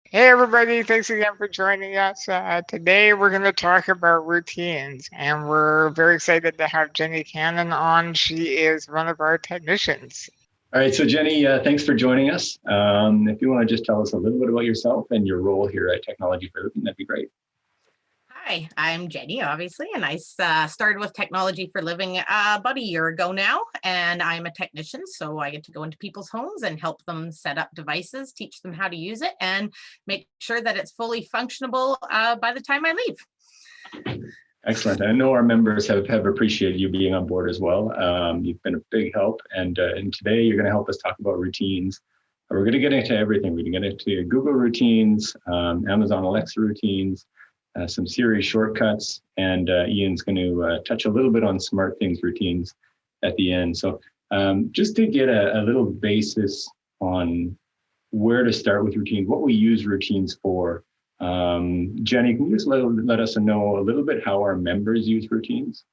Hey everybody, thanks again for joining us. Today we're going to talk about routines, and we're very excited to have Jenny Cannon on. She is one of our technicians. All right, so Jenny, thanks for joining us. If you want to just tell us a little bit about yourself and your role here at Technology for Living, that'd be great. Hi, I'm Jenny, obviously, and I started with Technology for Living about a year ago now, and I'm a technician, so I get to go into people's homes and help them set up devices, teach them how to use it, and make sure that it's fully functionable by the time I leave. Excellent. I know our members have appreciated you being on board as well. You've been a big help, and today you're going to help us talk about routines. We're going to get into everything. We're going to get into Google routines, Amazon Alexa routines, some Siri shortcuts, and Ian's going to touch a little bit on SmartThings routines at the end. So just to get a little basis on where to start with routines, what we use routines for. Jenny, can you just let us know a little bit how our members use routines?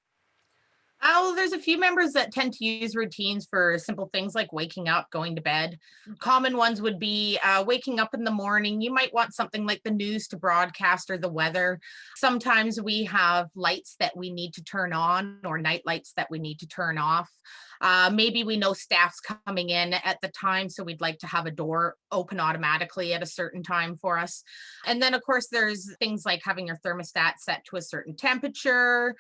Oh, there's a few members that tend to use routines for simple things like waking up, going to bed. Common ones would be waking up in the morning. You might want something like the news to broadcast or the weather. Sometimes we have lights that we need to turn on or night lights that we need to turn off. Maybe we know staff's coming in at the time, so we'd like to have a door open automatically at a certain time for us. And then, of course, there's things like having your thermostat set to a certain temperature,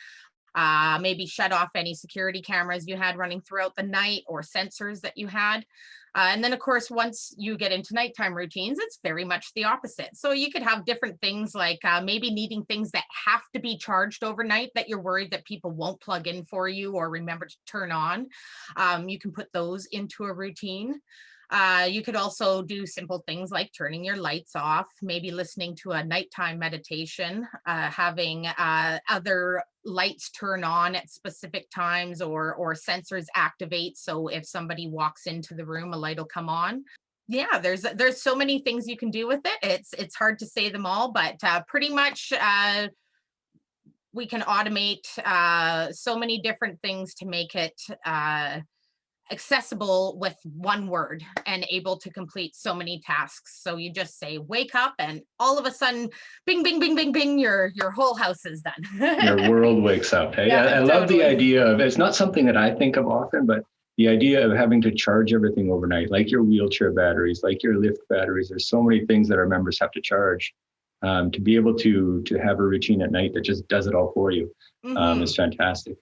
maybe shut off any security cameras you had running throughout the night or sensors that you had. And then, of course, once you get into nighttime routines, it's very much the opposite. So you could have different things like maybe needing things that have to be charged overnight that you're worried that people won't plug in for you or remember to turn on. You can put those into a routine. You could also do simple things like turning your lights off, maybe listening to a nighttime meditation, having other lights turn on at specific times or sensors activate. So if somebody walks into the room, a light will come on. Yeah, there's so many things you can do with it. It's hard to say them all, but pretty much we can automate so many different things to make it accessible with one word and able to complete so many tasks. So you just say wake up and all of a sudden bing bing bing bing bing your whole house is done. Your world wakes up. Hey, Yeah, I love the totally. idea of, it's not something that I think of often, but the idea of having to charge everything overnight, like your wheelchair batteries, like your lift batteries. There's so many things that our members have to charge. To be able to have a routine at night that just does it all for you is fantastic.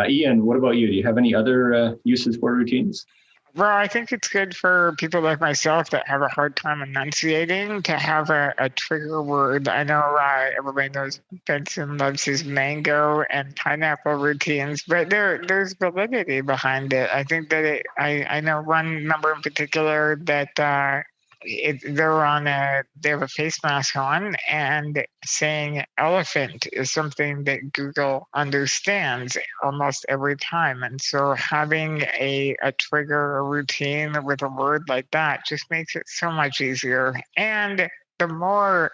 Ian, what about you? Do you have any other uses for routines? Well, I think it's good for people like myself that have a hard time enunciating to have a trigger word. I know everybody knows Benson loves his mango and pineapple routines, but there's validity behind it. I think that I know one member in particular that they have a face mask on, and saying elephant is something that Google understands almost every time. And so having a trigger, a routine with a word like that just makes it so much easier. And the more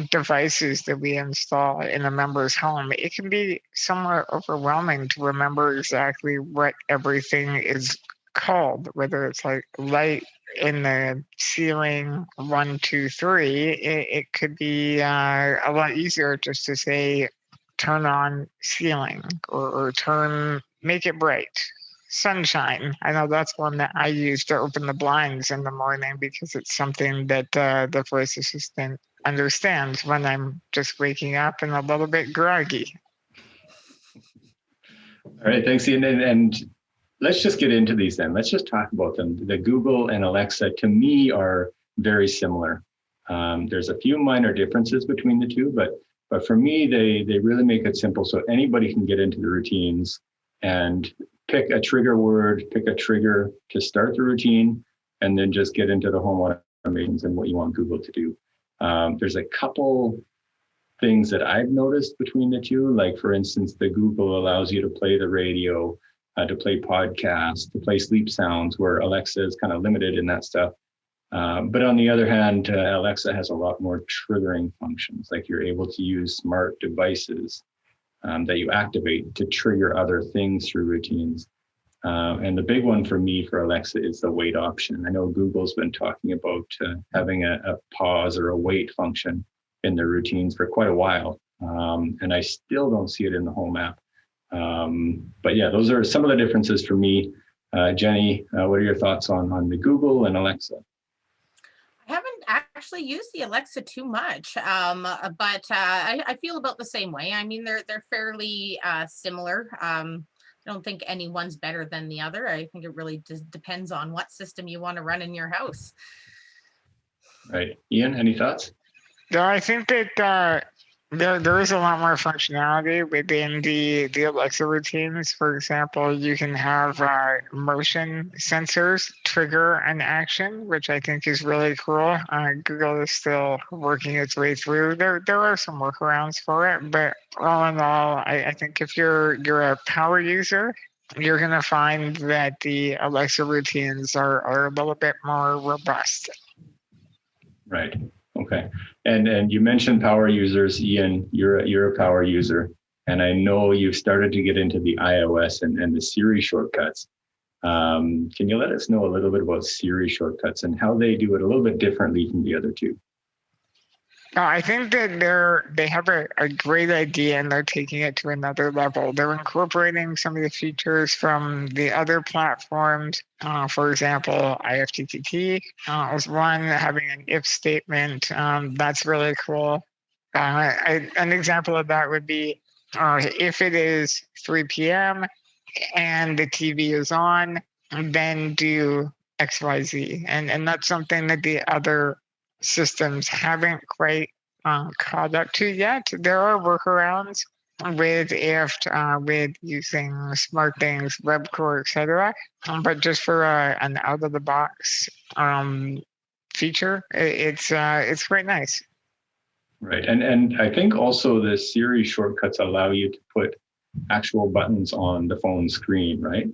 devices that we install in a member's home, it can be somewhat overwhelming to remember exactly what everything is called, whether it's like light in the ceiling, 1, 2, 3. It could be a lot easier just to say turn on ceiling, or make it bright. Sunshine. I know that's one that I use to open the blinds in the morning because it's something that the voice assistant understands when I'm just waking up and a little bit groggy. All right, thanks, Ian. And let's just get into these then. Let's just talk about them. The Google and Alexa, to me, are very similar. There's a few minor differences between the two, but for me, they really make it simple so anybody can get into the routines and pick a trigger word, pick a trigger to start the routine, and then just get into the home automations and what you want Google to do. There's a couple things that I've noticed between the two. Like, for instance, the Google allows you to play the radio, to play podcasts, to play sleep sounds, where Alexa is kind of limited in that stuff. But on the other hand, Alexa has a lot more triggering functions. Like, you're able to use smart devices that you activate to trigger other things through routines. And the big one for me for Alexa is the wait option. I know Google's been talking about having a pause or a wait function in their routines for quite a while. And I still don't see it in the Home app. But yeah, those are some of the differences for me. Jenny, what are your thoughts on the Google and Alexa? I haven't actually used the Alexa too much, but I feel about the same way. I mean, they're fairly similar. I don't think any one's better than the other. I think it really just depends on what system you want to run in your house. Right. Ian, any thoughts? No, I think that there is a lot more functionality within the Alexa routines. For example, you can have motion sensors trigger an action, which I think is really cool. Google is still working its way through. There are some workarounds for it, but all in all, I think if you're a power user, you're gonna find that the Alexa routines are a little bit more robust. Right. Okay. And you mentioned power users, Ian. You're a power user, and I know you've started to get into the iOS and the Siri shortcuts. Can you let us know a little bit about Siri shortcuts and how they do it a little bit differently from the other two? I think that they have a great idea and they're taking it to another level. They're incorporating some of the features from the other platforms. For example, IFTTT is one, having an if statement. That's really cool. An example of that would be if it is 3 p.m. and the TV is on, then do XYZ. And that's something that the other systems haven't quite caught up to yet. There are workarounds with IFT, with using SmartThings, WebCore, etc. But just for an out-of-the-box feature, it's quite nice. Right, and I think also the Siri shortcuts allow you to put actual buttons on the phone screen, right?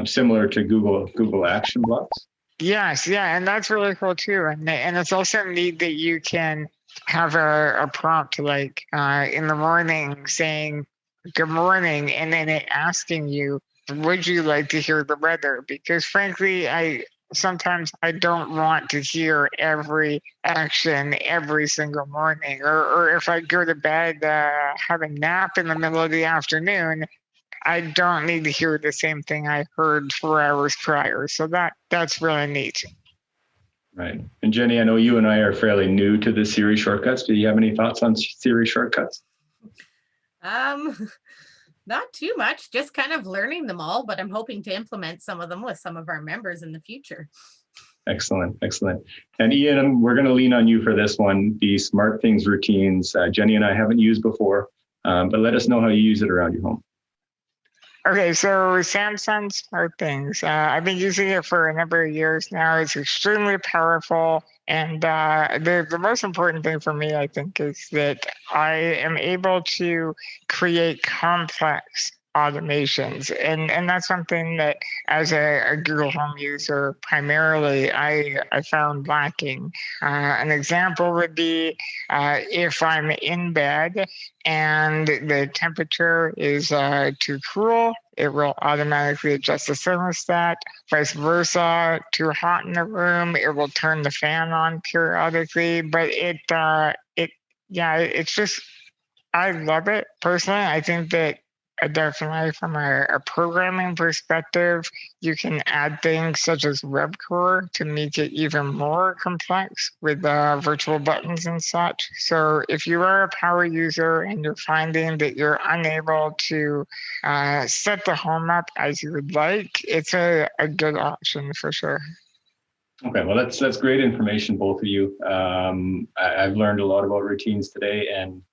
Similar to Google Action Blocks. Yes, yeah, and that's really cool too. And it's also neat that you can have a prompt like in the morning saying good morning, and then it asking you, would you like to hear the weather? Because frankly, sometimes I don't want to hear every action every single morning, or if I go to bed, have a nap in the middle of the afternoon, I don't need to hear the same thing I heard 4 hours prior. So that's really neat. Right. And Jenny, I know you and I are fairly new to the Siri shortcuts. Do you have any thoughts on Siri shortcuts? Not too much, just kind of learning them all, but I'm hoping to implement some of them with some of our members in the future. Excellent, excellent. And Ian, we're going to lean on you for this one, the SmartThings routines. Jenny and I haven't used before, but let us know how you use it around your home. Okay, so Samsung SmartThings. I've been using it for a number of years now. It's extremely powerful. And the most important thing for me, I think, is that I am able to create complex automations. And that's something that as a Google Home user, primarily, I found lacking. An example would be if I'm in bed and the temperature is too cool, it will automatically adjust the thermostat. Vice versa, too hot in the room, it will turn the fan on periodically. But it's just, I love it personally. I think that definitely from a programming perspective, you can add things such as WebCore to make it even more complex with virtual buttons and such. So if you are a power user and you're finding that you're unable to set the home up as you would like, it's a good option for sure. Okay, well, that's great information, both of you. I've learned a lot about routines today, and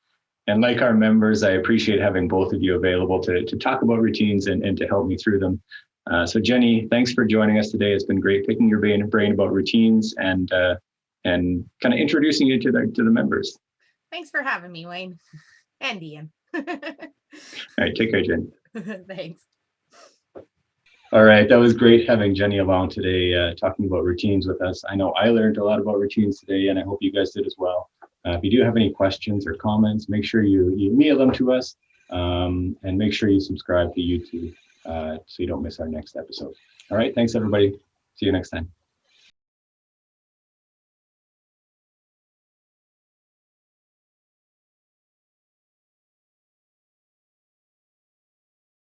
like our members, I appreciate having both of you available to talk about routines and to help me through them. So Jenny, thanks for joining us today. It's been great picking your brain about routines and kind of introducing you to the members. Thanks for having me, Wayne and Ian. All right, take care, Jenny. Thanks. All right, that was great having Jenny along today, talking about routines with us. I know I learned a lot about routines today, and I hope you guys did as well. If you do have any questions or comments, make sure you email them to us, and make sure you subscribe to YouTube. so you don't miss our next episode. All right. Thanks, everybody. See you next time.